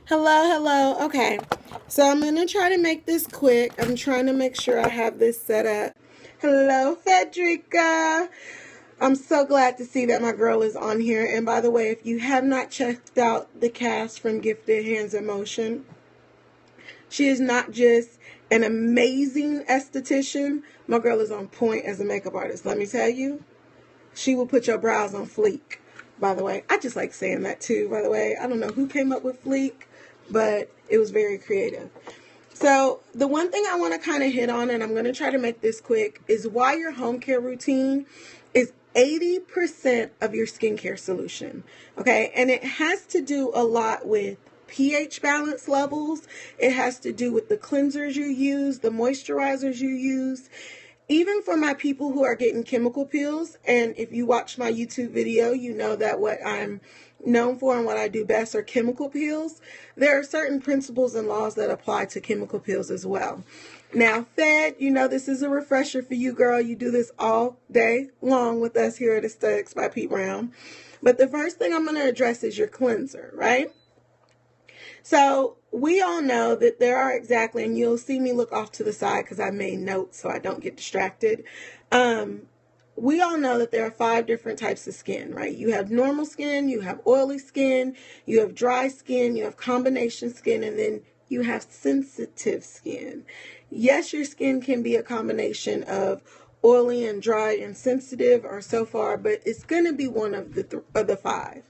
Hello, hello. Okay, so I'm going to try to make this quick. I'm trying to make sure I have this set up. Hello, Federica. I'm so glad to see that my girl is on here. And by the way, if you have not checked out the cast from Gifted Hands in Motion, she is not just an amazing esthetician. My girl is on point as a makeup artist. Let me tell you, she will put your brows on fleek. By the way, I just like saying that too. By the way, I don't know who came up with fleek, but it was very creative. So the one thing I want to kind of hit on, and I'm going to try to make this quick, is why your home care routine is 80% of your skincare solution. Okay, and it has to do a lot with pH balance levels. It has to do with the cleansers you use, the moisturizers you use. Even for my people who are getting chemical peels, and if you watch my YouTube video, you know that what I'm known for and what I do best are chemical peels. There are certain principles and laws that apply to chemical peels as well. Now, Fed, you know this is a refresher for you, girl. You do this all day long with us here at Aesthetics by Pete Brown. But the first thing I'm going to address is your cleanser, right? So we all know that there are exactly, and you'll see me look off to the side because I made notes so I don't get distracted. We all know that there are 5 different types of skin, right? You have normal skin, you have oily skin, you have dry skin, you have combination skin, and then you have sensitive skin. Yes, your skin can be a combination of oily and dry and sensitive or so far, but it's going to be one of the 5.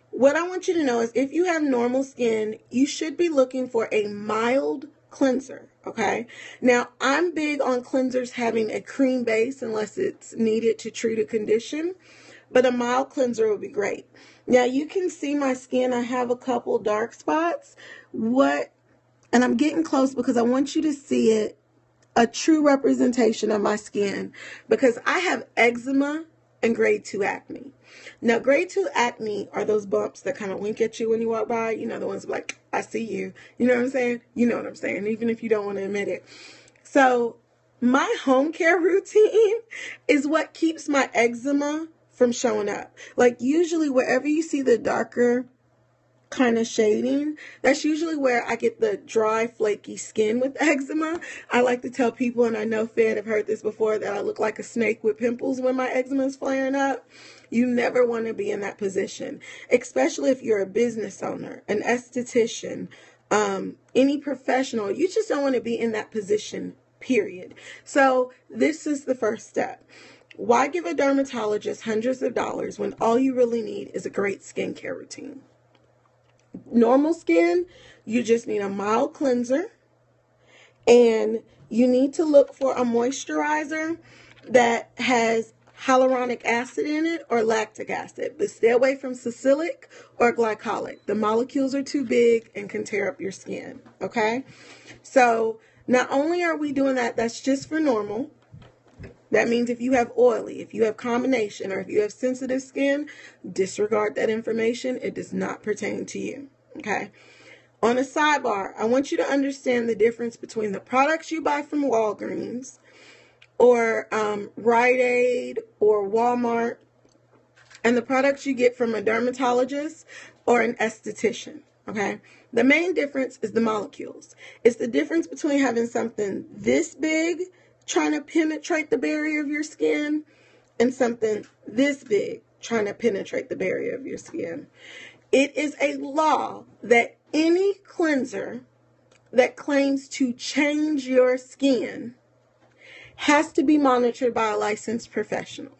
What I want you to know is if you have normal skin, you should be looking for a mild cleanser, okay? Now, I'm big on cleansers having a cream base unless it's needed to treat a condition, but a mild cleanser would be great. Now, you can see my skin. I have a couple dark spots. And I'm getting close because I want you to see it, a true representation of my skin, because I have eczema and grade 2 acne. Now, grade 2 acne are those bumps that kind of wink at you when you walk by. You know, the ones like, I see you. You know what I'm saying? You know what I'm saying, even if you don't want to admit it. So my home care routine is what keeps my eczema from showing up. Like usually wherever you see the darker kind of shading, that's usually where I get the dry, flaky skin with eczema. I like to tell people, and I know Fed have heard this before, that I look like a snake with pimples when my eczema is flaring up. You never want to be in that position, especially if you're a business owner, an esthetician, any professional. You just don't want to be in that position, period. So this is the first step. Why give a dermatologist hundreds of dollars when all you really need is a great skincare routine? Normal skin, you just need a mild cleanser, and you need to look for a moisturizer that has hyaluronic acid in it or lactic acid, but stay away from salicylic or glycolic. The molecules are too big and can tear up your skin, okay? So not only are we doing that, that's just for normal. That means if you have oily, if you have combination, or if you have sensitive skin, disregard that information. It does not pertain to you. Okay. On a sidebar, I want you to understand the difference between the products you buy from Walgreens or Rite Aid or Walmart and the products you get from a dermatologist or an esthetician. Okay. The main difference is the molecules. It's the difference between having something this big trying to penetrate the barrier of your skin and something this big trying to penetrate the barrier of your skin. It is a law that any cleanser that claims to change your skin has to be monitored by a licensed professional.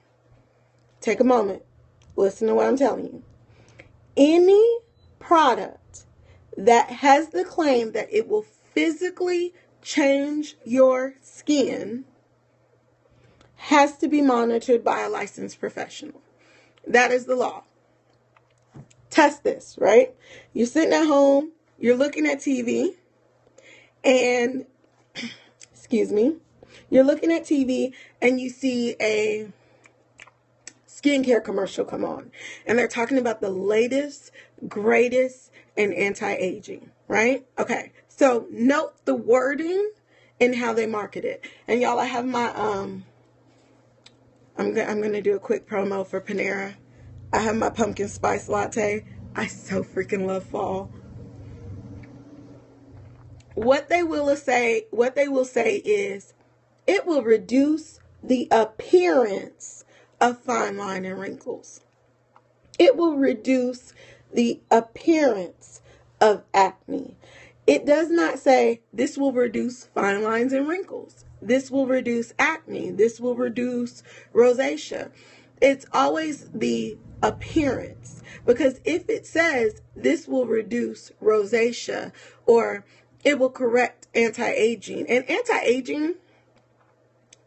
Take a moment. Listen to what I'm telling you. Any product that has the claim that it will physically change your skin has to be monitored by a licensed professional. That is the law. Test this, right? You're sitting at home, you're looking at TV, and, excuse me, you're looking at TV and you see a skincare commercial come on. And they're talking about the latest, greatest, and anti-aging, right? Okay, so note the wording and how they market it. And y'all, I have my, I'm going to do a quick promo for Panera. I have my pumpkin spice latte. I so freaking love fall. what they will say is it will reduce the appearance of fine line and wrinkles. It will reduce the appearance of acne. It does not say this will reduce fine lines and wrinkles. This will reduce acne. This will reduce rosacea. It's always the appearance, because if it says this will reduce rosacea or it will correct anti-aging, and anti-aging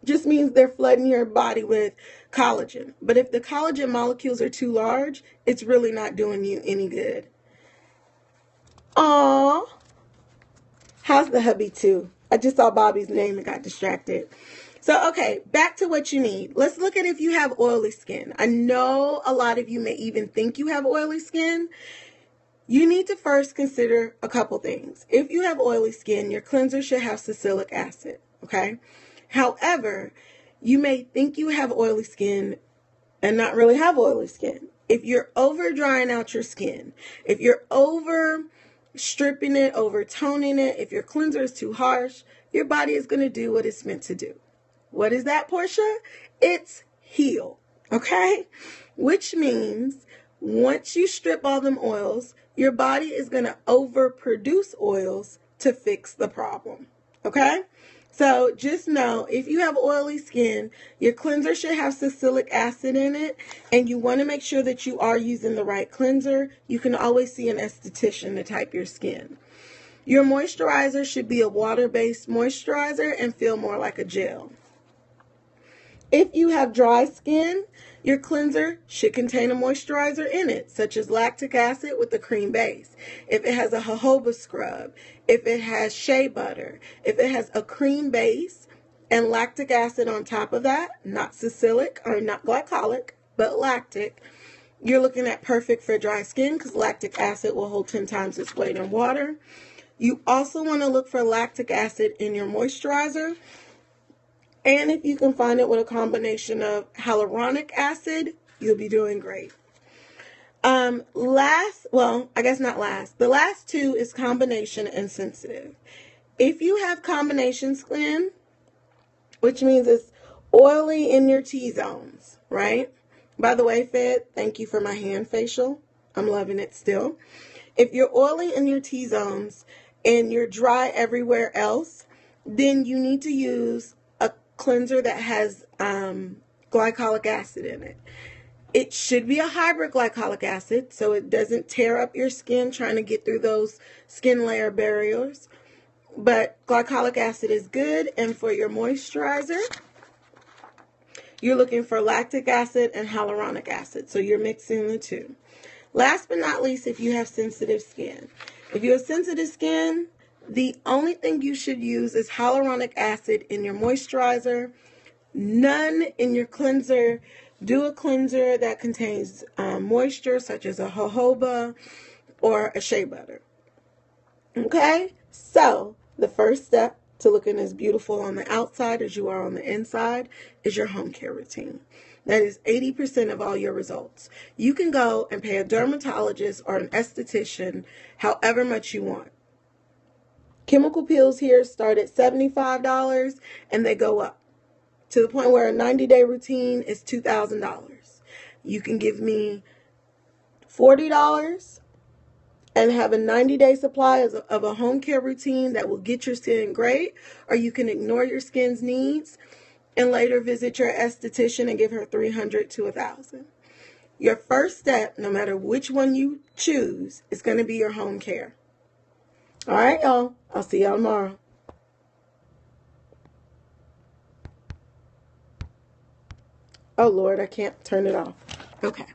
just means they're flooding your body with collagen. But if the collagen molecules are too large, it's really not doing you any good. Aww. How's the hubby too? I just saw Bobby's name and got distracted. So, okay, back to what you need. Let's look at if you have oily skin. I know a lot of you may even think you have oily skin. You need to first consider a couple things. If you have oily skin, your cleanser should have salicylic acid, okay? However, you may think you have oily skin and not really have oily skin. If you're over drying out your skin, if you're over stripping it, over toning it, if your cleanser is too harsh, your body is going to do what it's meant to do. What is that, Portia? It's heal, okay? Which means once you strip all them oils, your body is going to overproduce oils to fix the problem, okay? So just know, if you have oily skin, your cleanser should have salicylic acid in it, and you want to make sure that you are using the right cleanser. You can always see an esthetician to type your skin. Your moisturizer should be a water-based moisturizer and feel more like a gel. If you have dry skin, your cleanser should contain a moisturizer in it, such as lactic acid with a cream base. If it has a jojoba scrub, if it has shea butter, if it has a cream base and lactic acid on top of that, not salicylic or not glycolic, but lactic, you're looking at perfect for dry skin, because lactic acid will hold 10 times its weight in water. You also want to look for lactic acid in your moisturizer. And if you can find it with a combination of hyaluronic acid, you'll be doing great. The last two is combination and sensitive. If you have combination skin, which means it's oily in your T-zones, right? By the way, Fed, thank you for my hand facial. I'm loving it still. If you're oily in your T-zones and you're dry everywhere else, then you need to use a cleanser that has glycolic acid in it. It should be a hybrid glycolic acid, so it doesn't tear up your skin trying to get through those skin layer barriers. But glycolic acid is good. And for your moisturizer, you're looking for lactic acid and hyaluronic acid. So you're mixing the two. Last but not least, if you have sensitive skin. If you have sensitive skin, the only thing you should use is hyaluronic acid in your moisturizer, none in your cleanser. Do a cleanser that contains moisture, such as a jojoba or a shea butter. Okay? So, the first step to looking as beautiful on the outside as you are on the inside is your home care routine. That is 80% of all your results. You can go and pay a dermatologist or an esthetician however much you want. Chemical peels here start at $75 and they go up to the point where a 90-day routine is $2,000. You can give me $40 and have a 90-day supply of a home care routine that will get your skin great, or you can ignore your skin's needs and later visit your esthetician and give her $300 to $1,000. Your first step, no matter which one you choose, is going to be your home care. All right, y'all. I'll see y'all tomorrow. Oh, Lord, I can't turn it off. Okay.